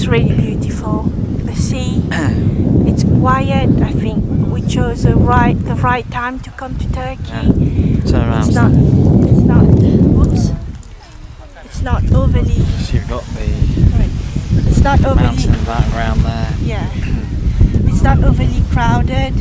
really beautiful. The sea, it's quiet. I think we chose the right time to come to Turkey. Yeah. Turn around. It's not overly. So you've got the It's not overly. mountain in the background there. Yeah. It's not overly crowded.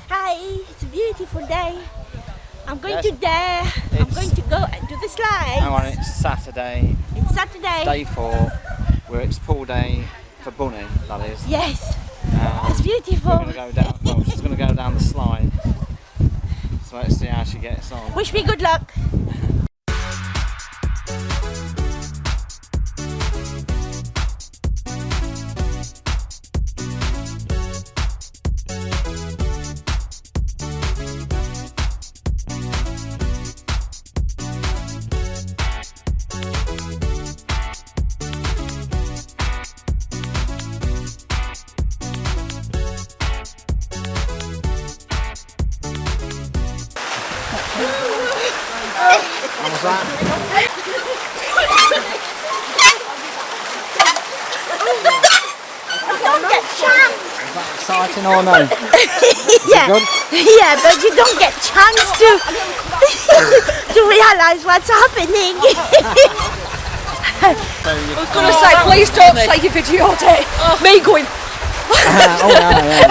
Hi, it's a beautiful day. I'm going to go and do the slides. Hang on, it's Saturday. It's Saturday. Day 4, where it's pool day for Bunny, that is. Yes, it's beautiful. We're going to go down, well, she's going to go down the slide. So let's see how she gets on. Wish me good luck. How was that? Don't get chance. Was that exciting or no? Yeah, but you don't get chance to realise what's happening. I was going to say, please don't say you videoed it. Me going. Oh yeah.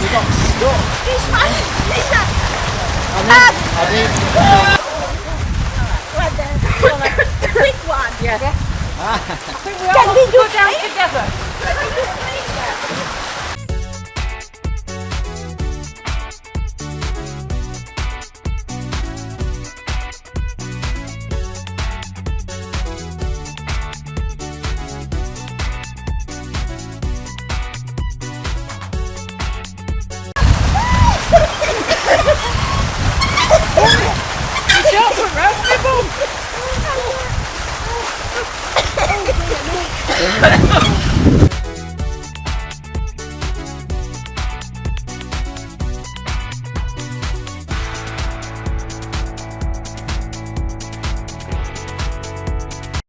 You got stuck. Quick one. Yeah. Can we go down together?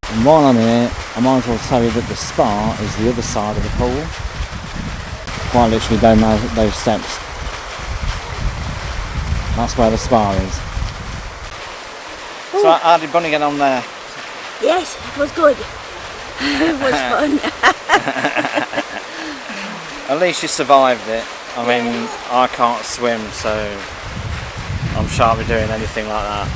And while I'm here, I might as well tell you that the spa is the other side of the pool. Quite literally down those steps. That's where the spa is. So how did Bunny get on there? Yes, it was good. It was fun. At least you survived it. I mean, I can't swim, so I'm sure I'll be doing anything like that.